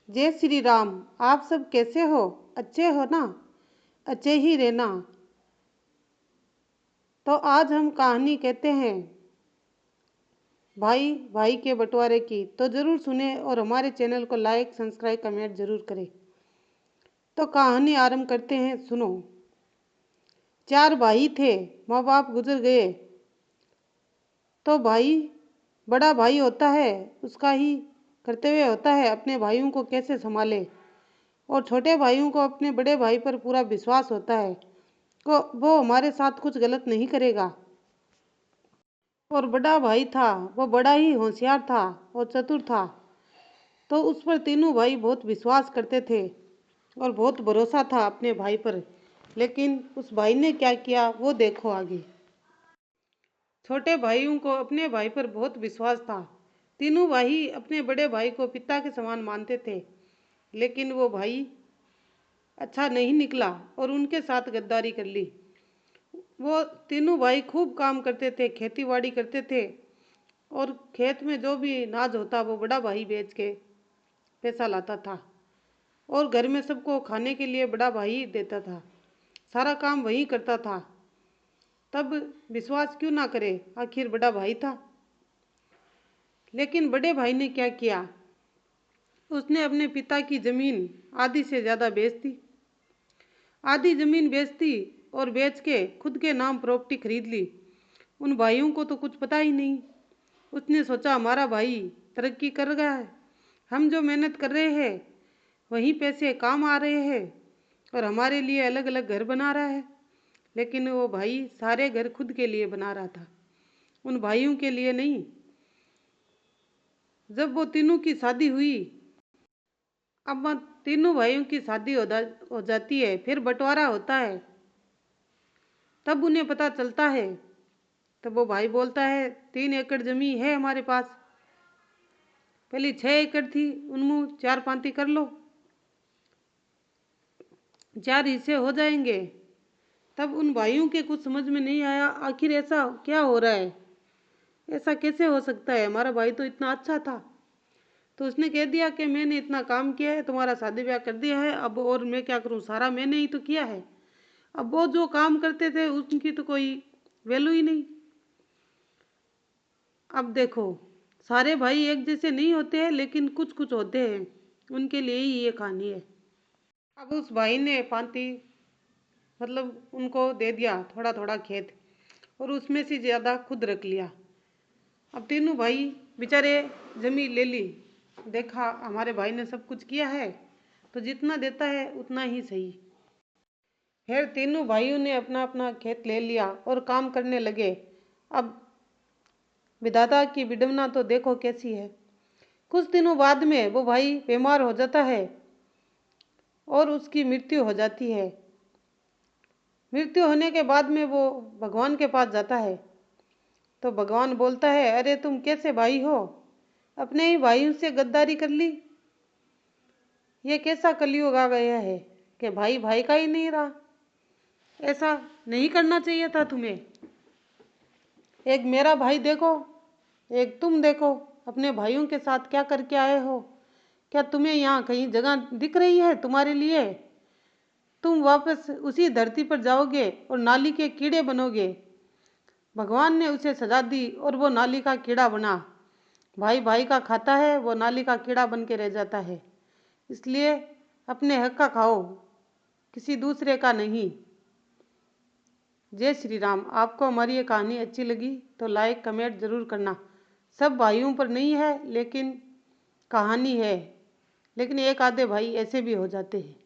जय श्री राम। आप सब कैसे हो? अच्छे हो ना? अच्छे ही रहना। तो आज हम कहानी कहते हैं भाई भाई के बंटवारे की। तो ज़रूर सुने और हमारे चैनल को लाइक सब्सक्राइब कमेंट ज़रूर करें। तो कहानी आरंभ करते हैं, सुनो। 4 भाई थे, माँ बाप गुजर गए। तो बड़ा भाई होता है, उसका ही कर्तव्य होता है अपने भाइयों को कैसे संभाले। और छोटे भाइयों को अपने बड़े भाई पर पूरा विश्वास होता है को वो हमारे साथ कुछ गलत नहीं करेगा। और बड़ा भाई था, वो बड़ा ही होशियार था और चतुर था। तो उस पर तीनों भाई बहुत विश्वास करते थे और बहुत भरोसा था अपने भाई पर। लेकिन उस भाई ने क्या किया वो देखो आगे। छोटे भाइयों को अपने भाई पर बहुत विश्वास था। तीनों भाई अपने बड़े भाई को पिता के समान मानते थे। लेकिन वो भाई अच्छा नहीं निकला और उनके साथ गद्दारी कर ली। वो तीनों भाई खूब काम करते थे, खेती बाड़ी करते थे। और खेत में जो भी अनाज होता वो बड़ा भाई बेच के पैसा लाता था। और घर में सबको खाने के लिए बड़ा भाई देता था। सारा काम वही करता था। तब विश्वास क्यों ना करे, आखिर बड़ा भाई था। लेकिन बड़े भाई ने क्या किया, उसने अपने पिता की जमीन आधी से ज़्यादा बेच दी। आधी जमीन बेच दी और बेच के खुद के नाम प्रॉपर्टी खरीद ली। उन भाइयों को तो कुछ पता ही नहीं। उसने सोचा हमारा भाई तरक्की कर रहा है, हम जो मेहनत कर रहे हैं वहीं पैसे काम आ रहे हैं और हमारे लिए अलग अलग घर बना रहा है। लेकिन वो भाई सारे घर खुद के लिए बना रहा था, उन भाइयों के लिए नहीं। जब वो तीनों की शादी हुई, अब तीनों भाइयों की शादी हो जाती है, फिर बंटवारा होता है। तब उन्हें पता चलता है, तब वो भाई बोलता है 3 एकड़ जमीन है हमारे पास, पहले 6 एकड़ थी, उनमें 4 पांती कर लो, 4 हिस्से हो जाएंगे। तब उन भाइयों के कुछ समझ में नहीं आया, आखिर ऐसा क्या हो रहा है, ऐसा कैसे हो सकता है, हमारा भाई तो इतना अच्छा था। तो उसने कह दिया कि मैंने इतना काम किया है, तुम्हारा शादी ब्याह कर दिया है, अब और मैं क्या करूं, सारा मैंने ही तो किया है। अब वो जो काम करते थे उनकी तो कोई वैल्यू ही नहीं। अब देखो, सारे भाई एक जैसे नहीं होते हैं, लेकिन कुछ कुछ होते हैं, उनके लिए ही ये कहानी है। अब उस भाई ने पांती मतलब उनको दे दिया थोड़ा थोड़ा खेत, और उसमें से ज़्यादा खुद रख लिया। अब तीनों भाई बेचारे जमीन ले ली, देखा हमारे भाई ने सब कुछ किया है तो जितना देता है उतना ही सही। फिर तीनों भाइयों ने अपना अपना खेत ले लिया और काम करने लगे। अब विधाता की विडंबना तो देखो कैसी है। कुछ दिनों बाद में वो भाई बीमार हो जाता है और उसकी मृत्यु हो जाती है। मृत्यु होने के बाद में वो भगवान के पास जाता है। तो भगवान बोलता है, अरे तुम कैसे भाई हो, अपने ही भाइयों से गद्दारी कर ली। ये कैसा कलयुग आ गया है कि भाई भाई का ही नहीं रहा। ऐसा नहीं करना चाहिए था तुम्हें। एक मेरा भाई देखो, एक तुम देखो, अपने भाइयों के साथ क्या करके आए हो। क्या तुम्हें यहाँ कहीं जगह दिख रही है तुम्हारे लिए? तुम वापस उसी धरती पर जाओगे और नाली के कीड़े बनोगे। भगवान ने उसे सजा दी और वो नाली का कीड़ा बना। भाई भाई का खाता है, वो नाली का कीड़ा बन के रह जाता है। इसलिए अपने हक का खाओ, किसी दूसरे का नहीं। जय श्री राम। आपको हमारी ये कहानी अच्छी लगी तो लाइक कमेंट ज़रूर करना। सब भाइयों पर नहीं है, लेकिन कहानी है, लेकिन एक आधे भाई ऐसे भी हो जाते हैं।